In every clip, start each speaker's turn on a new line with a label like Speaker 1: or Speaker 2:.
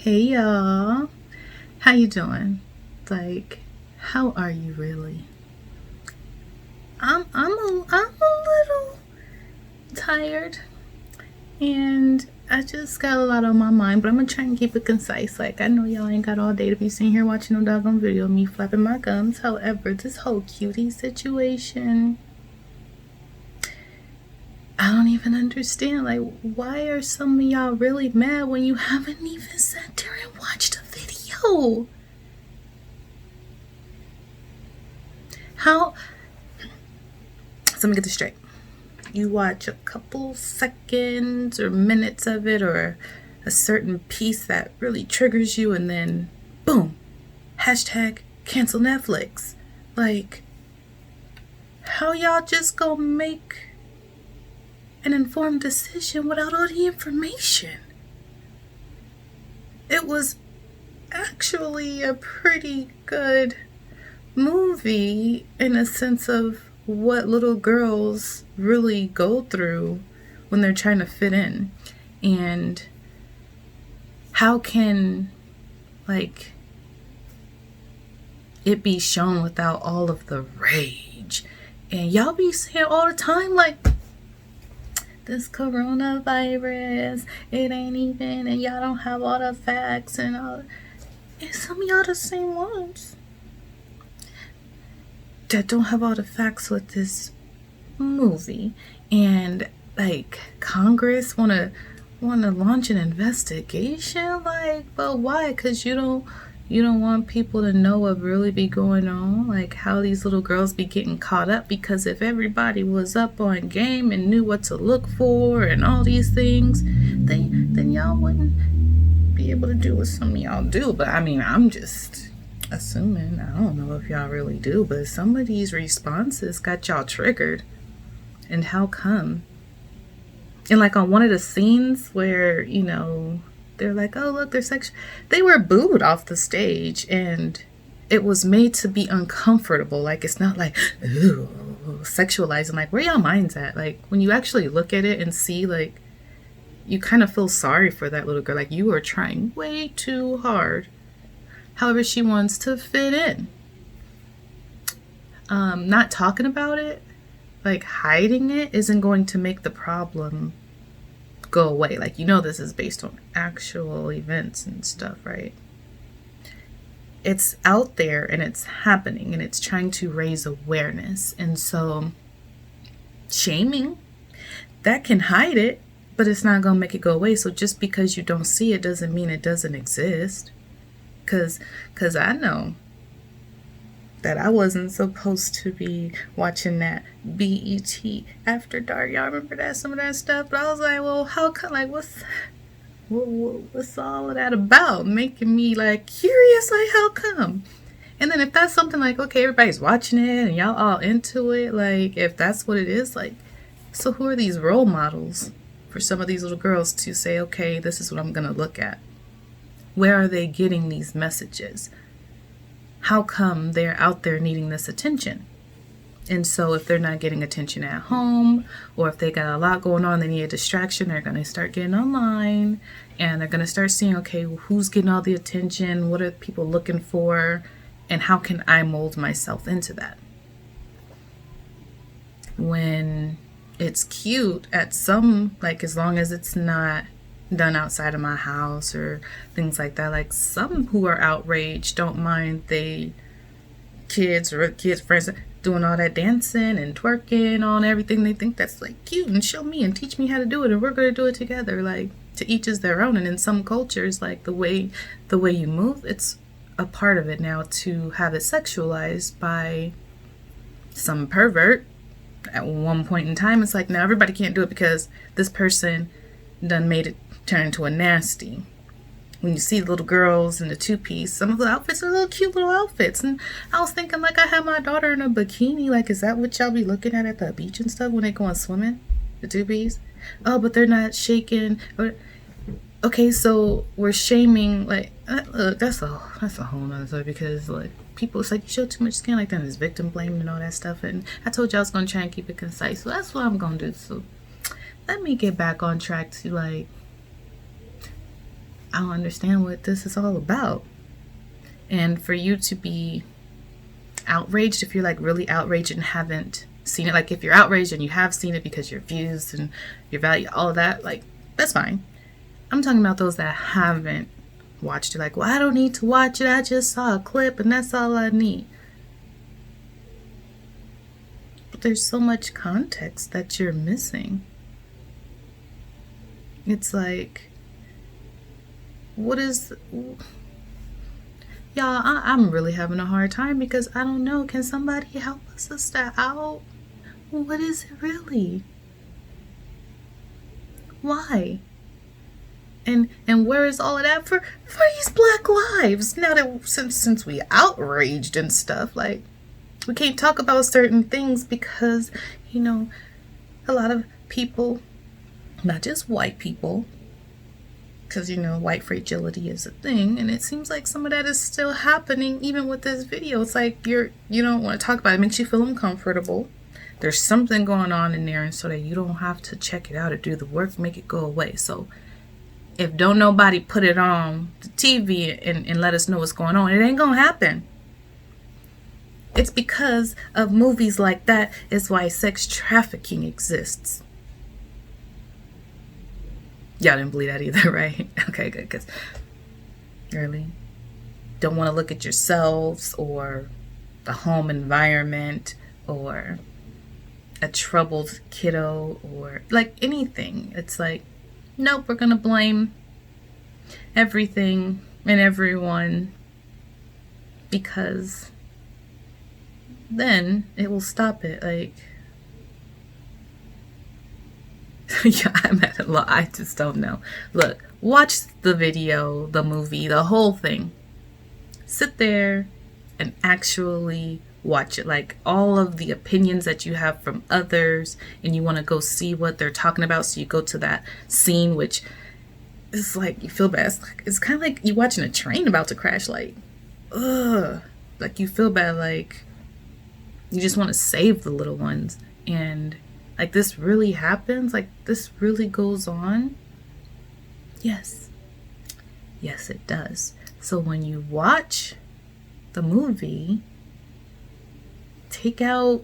Speaker 1: Hey y'all, how you doing? Like, how are you really? I'm a little tired, and I just got a lot on my mind, but I'm gonna try and keep it concise. Like, I know y'all ain't got all day to be sitting here watching no doggone video of me flapping my gums. However, this whole cutie situation, I don't even understand. Like, why are some of y'all really mad when you haven't even sat there and watched a video? How? So let me get this straight. You watch a couple seconds or minutes of it, or a certain piece that really triggers you, and then boom, hashtag cancel Netflix. Like, how y'all just gonna make an informed decision without all the information? It was actually a pretty good movie in a sense of what little girls really go through when they're trying to fit in, and how can, like, it be shown without all of the rage. And y'all be saying all the time, like, this coronavirus, it ain't even, and y'all don't have all the facts and all. And some of y'all the same ones that don't have all the facts with this movie. And like, Congress wanna launch an investigation. Like, but why? Because you don't want people to know what really be going on, like how these little girls be getting caught up. Because if everybody was up on game and knew what to look for and all these things, then y'all wouldn't be able to do what some of y'all do. But I mean, I'm just assuming. I don't know if y'all really do, but some of these responses got y'all triggered. And how come? And like, on one of the scenes where, they're like, oh look, they're sexual, they were booed off the stage, and it was made to be uncomfortable. Like, it's not like, ooh, sexualizing. Like, where y'all minds at? Like, when you actually look at it and see, like, you kind of feel sorry for that little girl. Like, you are trying way too hard. However, she wants to fit in. Not talking about it, like hiding it, isn't going to make the problem go away. Like, this is based on actual events and stuff, right? It's out there and it's happening, and it's trying to raise awareness. And so shaming, that can hide it, but it's not going to make it go away. So just because you don't see it doesn't mean it doesn't exist. Cause I know that I wasn't supposed to be watching that BET After Dark. Y'all remember that, some of that stuff? But I was like, well, how come? Like, what's all of that about? Making me like curious, like, how come? And then if that's something like, okay, everybody's watching it and y'all all into it, like, if that's what it is, like, so who are these role models for some of these little girls to say, okay, this is what I'm gonna look at? Where are they getting these messages? How come they're out there needing this attention? And so if they're not getting attention at home, or if they got a lot going on, they need a distraction, they're going to start getting online, and they're going to start seeing, okay, who's getting all the attention? What are people looking for? And how can I mold myself into that? When it's cute at some, like, as long as it's not done outside of my house or things like that. Like, some who are outraged don't mind they kids friends doing all that dancing and twerking on everything. They think that's like cute, and show me and teach me how to do it, and we're going to do it together. Like, to each is their own. And in some cultures, like, the way you move, it's a part of it now to have it sexualized by some pervert. At one point in time, it's like, now everybody can't do it because this person done made it turn into a nasty. When you see the little girls in the two-piece, some of the outfits are little cute little outfits. And I was thinking, like, I had my daughter in a bikini. Like, is that what y'all be looking at the beach and stuff when they go on swimming? The two-piece? Oh, but they're not shaking. Okay, so we're shaming, like, look, that's a whole nother story, because, like, people, it's like, you show too much skin like that, and it's victim blaming and all that stuff. And I told you I was going to try and keep it concise, so that's what I'm going to do. So let me get back on track to, like, I don't understand what this is all about. And for you to be outraged, if you're like really outraged and haven't seen it, like if you're outraged and you have seen it because your views and your value, all of that, like that's fine. I'm talking about those that haven't watched it. Like, well, I don't need to watch it. I just saw a clip and that's all I need. But there's so much context that you're missing. It's like, what is... Y'all, I'm really having a hard time because I don't know. Can somebody help a sister out? What is it really? Why? And where is all of that for these Black lives? Now that since we outraged and stuff, like we can't talk about certain things because, you know, a lot of people, not just white people, because, you know, white fragility is a thing, and it seems like some of that is still happening even with this video. It's like you don't want to talk about it. It makes you feel uncomfortable. There's something going on in there, and so that you don't have to check it out or do the work, make it go away. So if don't nobody put it on the TV and let us know what's going on, it ain't gonna happen. It's because of movies like that is why sex trafficking exists. Y'all didn't believe that either, right? Okay, good, because really don't want to look at yourselves or the home environment or a troubled kiddo or like anything. It's like, nope, we're going to blame everything and everyone because then it will stop it. Like, yeah, I'm at a loss. I just don't know. Look, watch the video, the movie, the whole thing. Sit there and actually watch it. Like all of the opinions that you have from others, and you want to go see what they're talking about. So you go to that scene, which is like, you feel bad. It's kind of like you watching a train about to crash. Like, ugh. Like you feel bad. Like you just want to save the little ones. And like, this really happens? Like, this really goes on? Yes. Yes, it does. So when you watch the movie, take out,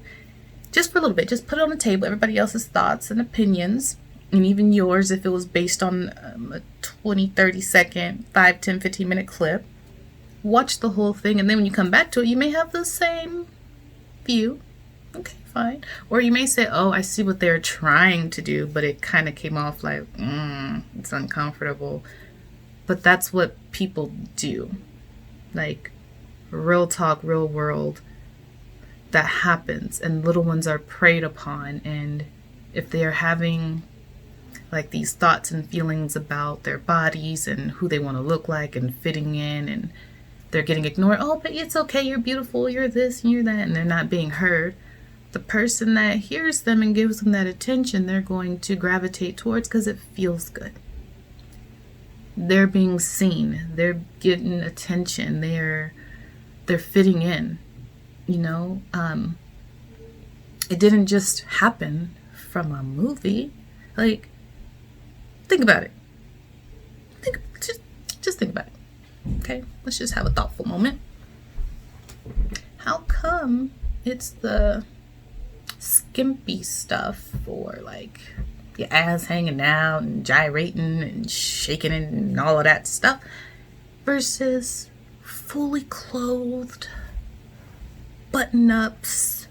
Speaker 1: just for a little bit, just put it on the table, everybody else's thoughts and opinions, and even yours if it was based on a 20, 30 second, 5, 10, 15 minute clip. Watch the whole thing, and then when you come back to it, you may have the same view. Okay, fine. Or you may say, oh, I see what they're trying to do, but it kind of came off like, it's uncomfortable. But that's what people do. Like, real talk, real world, that happens. And little ones are preyed upon. And if they're having, like, these thoughts and feelings about their bodies and who they want to look like and fitting in, and they're getting ignored. Oh, but it's okay, you're beautiful, you're this and you're that, and they're not being heard. The person that hears them and gives them that attention, they're going to gravitate towards because it feels good. They're being seen. They're getting attention. They're fitting in. You know, it didn't just happen from a movie. Like, think about it. Just think about it. Okay, let's just have a thoughtful moment. How come it's the skimpy stuff, or like your ass hanging out and gyrating and shaking and all of that stuff, versus fully clothed, button-ups,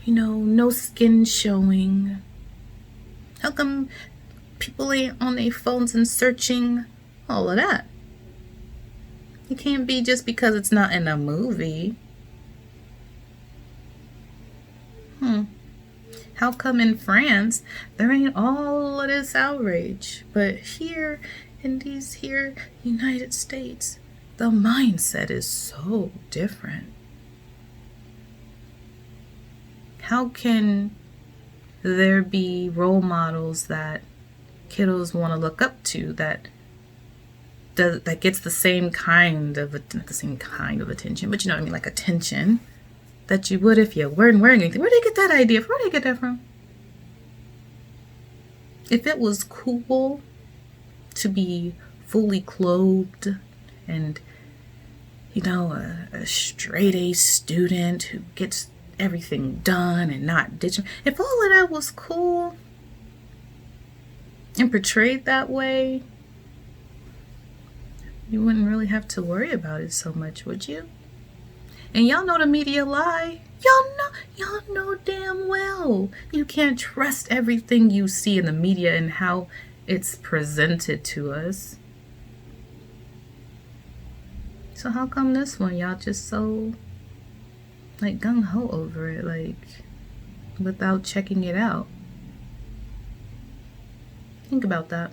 Speaker 1: you know, no skin showing? How come people ain't on their phones and searching all of that? It can't be just because it's not in a movie. How come in France there ain't all of this outrage, but here in these here United States, the mindset is so different? How can there be role models that kiddos want to look up to that gets the same kind of, not the same kind of attention, but you know what I mean, like attention that you would if you weren't wearing anything? Where'd they get that idea from? Where'd they get that from? If it was cool to be fully clothed and, you know, a straight A student who gets everything done and not ditching. If all of that was cool and portrayed that way, you wouldn't really have to worry about it so much, would you? And y'all know the media lie. Y'all know damn well you can't trust everything you see in the media and how it's presented to us. So how come this one y'all just so like gung-ho over it, like without checking it out? Think about that.